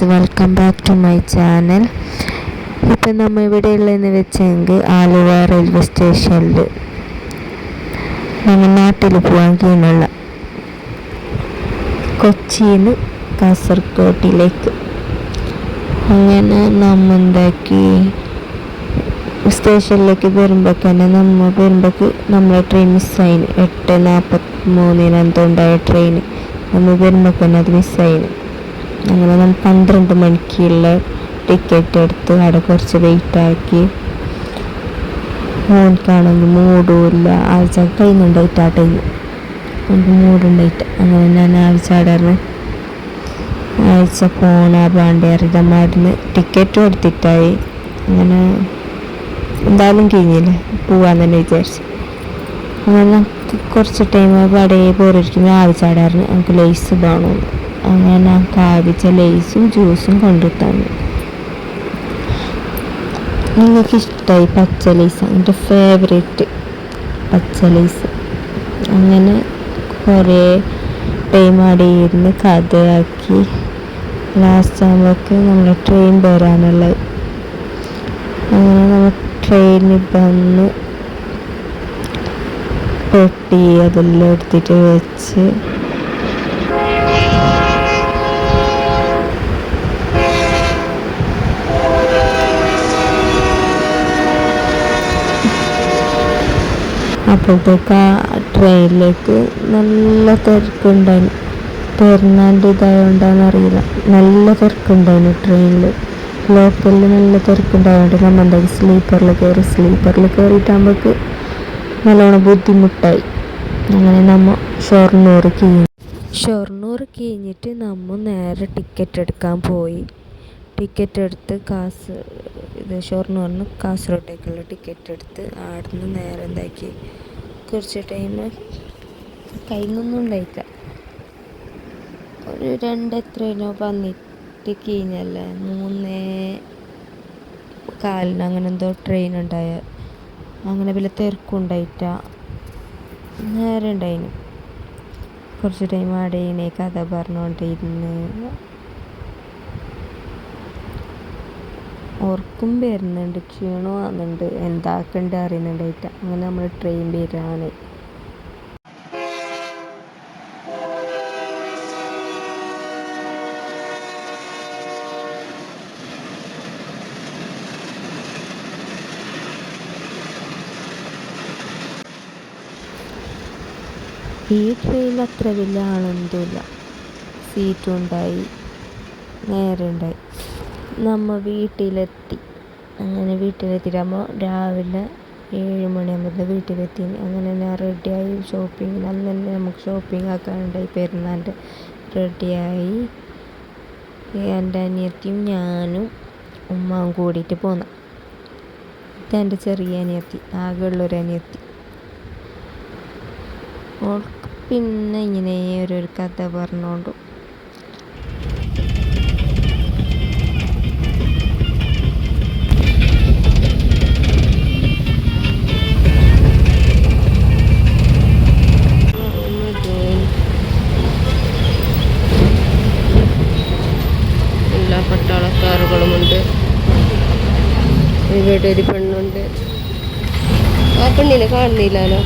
Guys, welcome back to my channel. ഇപ്പം നമ്മൾ ഇവിടെ ഉള്ളതെന്ന് വെച്ചെങ്കിൽ ആലുവ റെയിൽവേ സ്റ്റേഷനിൽ നമ്മൾ നാട്ടിൽ പോകാൻ കീഴുള്ള കൊച്ചിയിൽ നിന്ന് കാസർഗോഡിലേക്ക്. അങ്ങനെ നമ്മൾ എന്താക്കി സ്റ്റേഷനിലേക്ക് വരുമ്പോഴേക്ക് നമ്മളെ ട്രെയിൻ മിസ്സായിന്. 8:43 എന്തുണ്ടായ ട്രെയിൻ നമ്മൾ വരുമ്പോഴേക്ക് അത് മിസ്സായിന്. അങ്ങനെ നമ്മൾ 12 മണിക്കുള്ള ടിക്കറ്റ് എടുത്ത് അവിടെ കുറച്ച് വെയിറ്റാക്കി. മോൻക്കാണെങ്കിൽ മൂടുമില്ല, ആഴ്ച കഴിയുന്നുണ്ടായിട്ട് ആ ടൈം എനിക്ക് മൂടുണ്ടായിട്ട്. അങ്ങനെ ഞാൻ ആഴ്ച പോണ പാണ്ടിയറിതമായിരുന്നു ടിക്കറ്റും എടുത്തിട്ടായി. അങ്ങനെ എന്തായാലും കഴിഞ്ഞില്ല, പോവാൻ തന്നെ വിചാരിച്ചു. അങ്ങനെ കുറച്ച് ടൈം അവിടെ പോയിരിക്കുമ്പോൾ ആവശ്യമായിരുന്നു എനിക്ക് ലേസ് വേണമെന്ന്. അങ്ങനെ ഞാൻ കാവിച്ച ലേസും ജ്യൂസും കൊണ്ടുത്തന്നു. നിങ്ങൾക്ക് ഇഷ്ടമായി പച്ച ലേസ്, എൻ്റെ ഫേവറേറ്റ് പച്ച ലേസ്. അങ്ങനെ കുറേ ടൈം അവിടെ ഇരുന്ന് കഥയാക്കി ലാസ്റ്റ് ആകുമ്പോഴേക്ക് നമ്മൾ ട്രെയിൻ വരാനുള്ളത്. അങ്ങനെ നമ്മൾ ട്രെയിനിൽ വന്ന് പെട്ടി അതെല്ലാം എടുത്തിട്ട് വെച്ച് അപ്പോഴത്തേക്ക് ആ ട്രെയിനിലേക്ക് നല്ല തിരക്കുണ്ടായിരുന്നു. പെരുന്നാളിൻ്റെ ഇതായതുകൊണ്ടാണെന്നറിയില്ല, നല്ല തിരക്കുണ്ടായിരുന്നു ട്രെയിനിൽ. ലോക്കലിൽ നല്ല തിരക്കുണ്ടായതുകൊണ്ട് നമ്മൾ എന്തായാലും സ്ലീപ്പറിൽ കയറിയിട്ടാകുമ്പോഴേക്ക് നല്ലോണം ബുദ്ധിമുട്ടായി. അങ്ങനെ നമ്മൾ ഷൊർണൂർ കഴിഞ്ഞിട്ട് നമ്മൾ നേരെ ടിക്കറ്റ് എടുക്കാൻ പോയി. ടിക്കറ്റ് എടുത്ത് ഷൊർണൂറിന് കാസർഗോഡേക്കുള്ള ടിക്കറ്റ് എടുത്ത് അവിടുന്ന് നേരെ എന്താക്കി കുറച്ച് ടൈം കയ്യിലൊന്നും ഉണ്ടായില്ല. ഒരു 2 വന്നിട്ട് കഴിഞ്ഞല്ലേ 3:15 അങ്ങനെ എന്തോ ട്രെയിൻ ഉണ്ടായ. അങ്ങനെ വലിയ തിരക്കുണ്ടായിട്ട നേരെ ഉണ്ടായിന്. കുറച്ച് ടൈം അവിടെ കഥ പറഞ്ഞുകൊണ്ടിരുന്ന് ഓർക്കും വരുന്നുണ്ട്, ക്ഷീണമാകുന്നുണ്ട്, എന്താക്കണ്ട അറിയുന്നുണ്ടായിട്ട. അങ്ങനെ നമ്മൾ ട്രെയിൻ വരാണ്. ഈ ട്രെയിൻ അത്ര വലിയ ആളൊന്നുമില്ല, സീറ്റും ഉണ്ടായി, നേരെ ഉണ്ടായി. നമ്മൾ വീട്ടിലെത്തി. അങ്ങനെ വീട്ടിലെത്തിയിട്ടാകുമ്പോൾ രാവിലെ 7 മണിയാകുമ്പോൾ വീട്ടിലെത്തി. അങ്ങനെ ഞാൻ റെഡിയായി ഷോപ്പിങ്ങിന്. അന്ന് തന്നെ നമുക്ക് ഷോപ്പിംഗ് ആക്കാനുണ്ടായി, പെരുന്നാളിൻ്റെ. റെഡിയായി എൻ്റെ അനിയത്തിയും ഞാനും ഉമ്മാവും കൂടിയിട്ട് പോന്നു. ഇതെൻ്റെ ചെറിയ അനിയത്തി, ആകെയുള്ളൊരു അനിയത്തി. ഓൾക്ക് പിന്നെ ഇങ്ങനെ ഒരു കഥ പറഞ്ഞോണ്ടും എല്ലാ പട്ടാളക്കാരുകളുമുണ്ട്. ഇവിടെ ഒരു പെണ്ണുണ്ട്. ആ പെണ്ണിനെ കാണുന്നില്ലല്ലോ.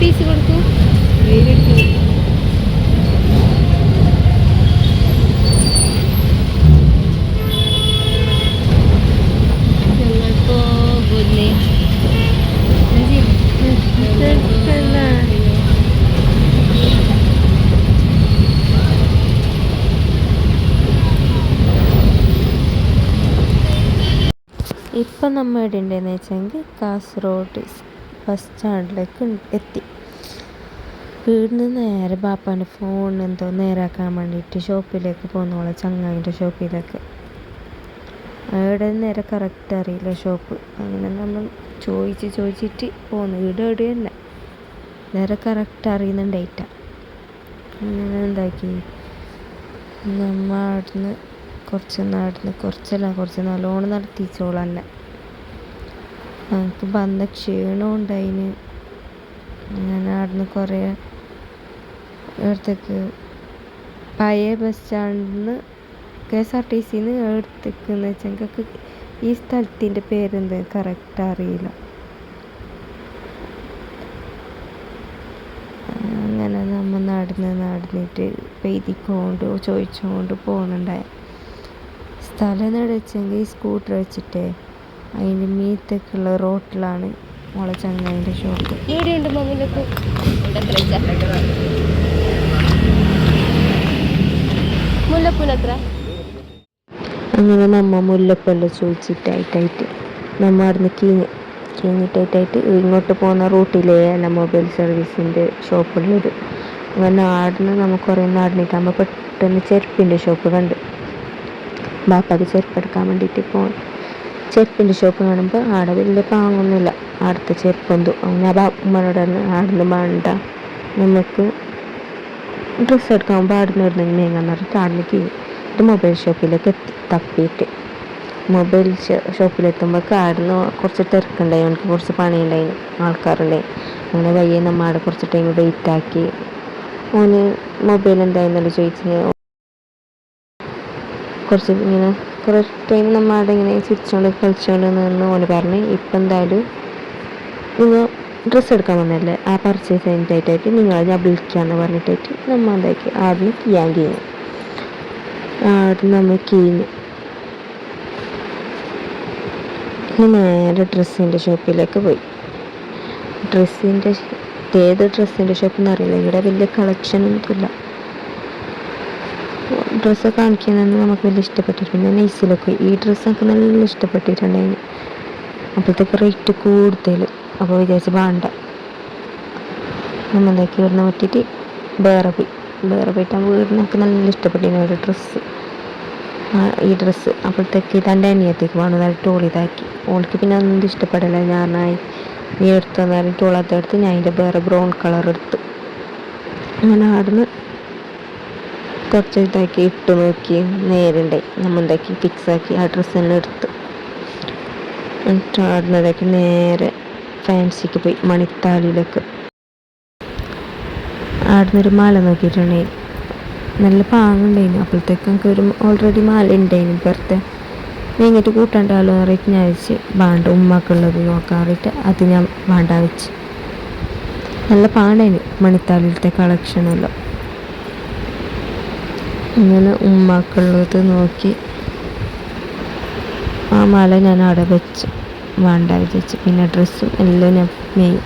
പീസ് കൊടുക്കൂ. ഇപ്പം നമ്മൾ എവിടെ ഉണ്ടെന്ന് വെച്ചെങ്കിൽ കാസർഗോഡ് ബസ് സ്റ്റാൻഡിലേക്ക് എത്തി. വീടിന് നേരെ ബാപ്പാൻ്റെ ഫോൺ എന്തോ നേരാക്കാൻ വേണ്ടിയിട്ട് ഷോപ്പിലേക്ക് പോകുന്നോളെ, ചങ്ങായിൻ്റെ ഷോപ്പിലേക്ക്. അവിടെ നേരെ കറക്റ്റ് അറിയില്ല ഷോപ്പ്. അങ്ങനെ നമ്മൾ ചോദിച്ചിട്ട് പോന്നു. ഇവിടെ തന്നെ നേരെ കറക്റ്റ് അറിയുന്നുണ്ടായിട്ട. അങ്ങനെ എന്താക്കി നമ്മൾ അവിടുന്ന് കുറച്ച് നല്ലോണം നടത്തിച്ചോളന്നെ. എനിക്ക് വന്ന ക്ഷീണം ഉണ്ടായിന്. ഞാൻ അവിടുന്ന് കുറേ ഇടത്തേക്ക് പഴയ ബസ് സ്റ്റാൻഡിൽ നിന്ന് KSRTCന്ന് എടുത്തേക്കെന്ന് വെച്ചാൽ എനിക്ക് ഈ സ്ഥലത്തിൻ്റെ പേരെന്ത് കറക്റ്റ് അറിയില്ല. അങ്ങനെ നമ്മൾ നടന്നിട്ട് പെയ്തിക്കൊണ്ട് ചോദിച്ചുകൊണ്ട് പോകുന്നുണ്ടായി. സ്ഥലം എന്ന് വെച്ചെങ്കിൽ സ്കൂട്ടർ വെച്ചിട്ട് അതിൻ്റെ മീത്തൊക്കെയുള്ള റോട്ടിലാണ് മോളെ ചങ്ങായിൻ്റെ ഷോപ്പ്. അങ്ങനെ നമ്മ മുല്ലപ്പെല്ലാം ചോദിച്ചിട്ടായിട്ട് നമ്മൾ അവിടുന്ന് കീഞ്ഞിട്ടായിട്ട് ഇങ്ങോട്ട് പോകുന്ന റൂട്ടിലേ അല്ല മൊബൈൽ സർവീസിൻ്റെ ഷോപ്പുള്ളത്. അങ്ങനെ ആടുന്ന് നമ്മൾ കുറേ നടന്നിട്ട് നമ്മൾ പെട്ടെന്ന് ചെരുപ്പിൻ്റെ ഷോപ്പ് കണ്ട്. ബാപ്പാക്ക് ചെരുപ്പെടുക്കാൻ വേണ്ടിയിട്ട് പോകും. ചെരുപ്പിൻ്റെ ഷോപ്പ് കാണുമ്പോൾ ആടെ വലിയ പാങ്ങൊന്നുമില്ല. അടുത്ത ചെരുപ്പൊന്തു അങ്ങനെ ഉമ്മനോട് ആടുന്ന് വേണ്ട, നമുക്ക് ഡ്രസ്സ് എടുക്കാൻ ആടുന്ന് ഇടുന്നെങ്കിൽ മേങ്ങാന്ന് പറഞ്ഞിട്ട് ആടുന്ന് കീഴ്. ഇത് മൊബൈൽ ഷോപ്പിലേക്ക് തപ്പിയിട്ട് മൊബൈൽ ഷോപ്പിലെത്തുമ്പോൾ ആടുന്ന് കുറച്ച് തിരക്കുണ്ടായി. എനിക്ക് കുറച്ച് പണിയുണ്ടായി, ആൾക്കാരുണ്ടായി. അങ്ങനെ വയ്യ നമ്മൾ അവിടെ കുറച്ച് ടൈം വെയിറ്റ് ആക്കി. ഓന് മൊബൈൽ എന്തായിരുന്നല്ലോ ചോദിച്ച് കുറച്ച് ഇങ്ങനെ കുറേ ടൈം നമ്മൾ അവിടെ ഇങ്ങനെ ചിരിച്ചോണ്ട് കളിച്ചോണ്ട് നിന്ന് ഓന് പറഞ്ഞ് ഇപ്പം എന്തായാലും നിങ്ങൾ ഡ്രസ്സ് എടുക്കാൻ വന്നല്ലേ, ആ പർച്ചേസ് കഴിഞ്ഞിട്ടായിട്ട് നിങ്ങൾ ഞാൻ വിളിക്കാമെന്ന് പറഞ്ഞിട്ടായിട്ട് നമ്മൾ എന്താക്കി ആടുന്ന് കീയാൻ കീഞ്ഞു. ആടുന്ന് നമ്മൾ കീഞ്ഞ് നേരെ ഡ്രസ്സിൻ്റെ ഷോപ്പിലേക്ക് പോയി. ഏത് ഡ്രസ്സിൻ്റെ ഷോപ്പെന്ന് അറിയില്ല, ഇവിടെ വലിയ കളക്ഷനൊന്നുമില്ല. ഡ്രസ്സ് കാണിക്കാനൊന്നും നമുക്ക് വലിയ ഇഷ്ടപ്പെട്ടിട്ട് പിന്നെ നൈസിലൊക്കെ ഈ ഡ്രസ്സൊക്കെ നല്ല ഇഷ്ടപ്പെട്ടിട്ടുണ്ടായിരുന്നു. അപ്പോഴത്തേക്ക് റേറ്റ് കൂടുതൽ. അപ്പോൾ വിചാരിച്ച് വേണ്ട, നമ്മൾ എന്താക്കി ഇവിടുന്ന് പറ്റിയിട്ട് വേറെ പോയിട്ട് ആ വീടിനൊക്കെ നല്ല ഇഷ്ടപ്പെട്ടിരുന്നു ഒരു ഡ്രസ്സ്, ഈ ഡ്രസ്സ്. അപ്പോഴത്തേക്ക് ഇതെൻ്റെ അനിയത്തേക്ക് വേണമെന്നായിട്ട് ഓളിതാക്കി. ഓൾക്ക് പിന്നെ ഒന്നും ഇഷ്ടപ്പെടില്ല. ഞാനായി നീ എടുത്തെന്ന് പറഞ്ഞിട്ട് ഓളത്തെടുത്ത് ഞാൻ അതിൻ്റെ വേറെ ബ്രൗൺ കളർ എടുത്ത് അങ്ങനെ ആടുന്ന് കുറച്ച് ഇതാക്കി ഇട്ട് നോക്കി നേരുണ്ടായി. നമ്മൾ എന്താക്കി ഫിക്സാക്കി ആ ഡ്രസ്സ് തന്നെ എടുത്ത് എന്നിട്ട് ആടുന്നതാക്കി നേരെ ഫാൻസിക്ക് പോയി മണിത്താളിയിലേക്ക്. ആടുന്നൊരു മാല നോക്കിയിട്ടുണ്ടായി, നല്ല പാങ്ങുണ്ടായിരുന്നു. അപ്പോഴത്തേക്ക് നമുക്ക് ഒരു ഓൾറെഡി മാല ഉണ്ടായിരുന്നു പുറത്തെ. നീങ്ങിട്ട് കൂട്ടണ്ടാലോ എന്ന് പറഞ്ഞിട്ട് ഞാൻ വെച്ച് വേണ്ട, ഉമ്മക്കുള്ളത് നോക്കാറിയിട്ട് അത് ഞാൻ വേണ്ട വെച്ച്. നല്ല പാണ്ടായിരുന്നു മണിത്താളിയിലത്തെ കളക്ഷനെല്ലാം. അങ്ങനെ ഉമ്മക്കുള്ളത് നോക്കി ആ മാല ഞാൻ അവിടെ വെച്ച് വേണ്ട വിചാരിച്ച്. പിന്നെ ഡ്രസ്സും എല്ലാം ഞാൻ മെയ്യും.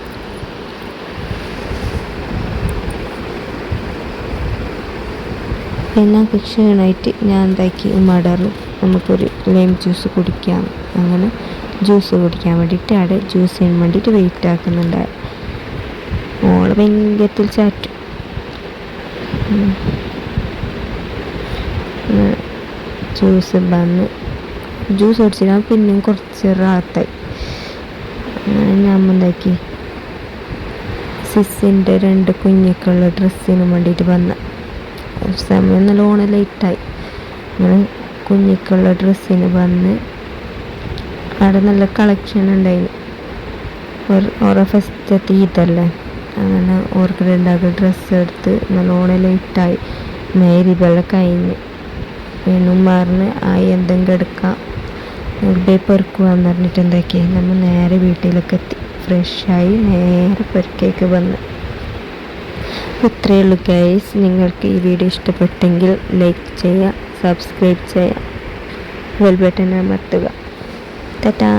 പിന്നെ ക്ഷീണമായിട്ട് ഞാൻ എന്താക്കി ഉമ്മടറ് നമുക്കൊരു ലൈം ജ്യൂസ് കുടിക്കാം. അങ്ങനെ ജ്യൂസ് കുടിക്കാൻ വേണ്ടിയിട്ട് അവിടെ ജ്യൂസ് ചെയ്യാൻ വേണ്ടിയിട്ട് വെയിറ്റ് ആക്കുന്നുണ്ടായി. ഓള് ഭയങ്കരത്തിൽ ചാറ്റും. ജ്യൂസ് വന്ന് ജ്യൂസ് കുടിച്ചിട്ട് പിന്നെയും കുറച്ച് റാത്തായി. അങ്ങനെ ഞാൻ എന്താക്കി സിസിൻ്റെ 2 കുഞ്ഞിക്കുള്ള ഡ്രസ്സിന് വേണ്ടിയിട്ട് വന്ന സമയം നല്ലോണം ലേറ്റായി. അങ്ങനെ കുഞ്ഞിക്കുള്ള ഡ്രസ്സിന് വന്ന് അവിടെ നല്ല കളക്ഷൻ ഉണ്ടായിരുന്നു. ഓരോ ഫസ്റ്റത്തെ ഈദല്ലേ, അങ്ങനെ ഓർക്ക് രണ്ടാൾക്ക് ഡ്രസ്സ് എടുത്ത് നല്ലോണം ലേറ്റായി. മേരിബെല്ലാം കഴിഞ്ഞ് വീണ്ടും മാറിന് ആയി എന്തെങ്കിലും എടുക്കാം ഇവിടെ പെറുക്കുവാന്ന് പറഞ്ഞിട്ട് എന്താക്കി നമ്മൾ നേരെ വീട്ടിലേക്ക് എത്തി. ഫ്രഷായി നേരെ പെറുക്കേക്ക് വന്ന്. ഇത്രയേ ഉള്ളൂ ഗൈസ്. നിങ്ങൾക്ക് ഈ വീഡിയോ ഇഷ്ടപ്പെട്ടെങ്കിൽ ലൈക്ക് ചെയ്യുക, സബ്സ്ക്രൈബ് ചെയ്യുക, ബെൽ ബട്ടൺ അമർത്തുക. ടാറ്റാ.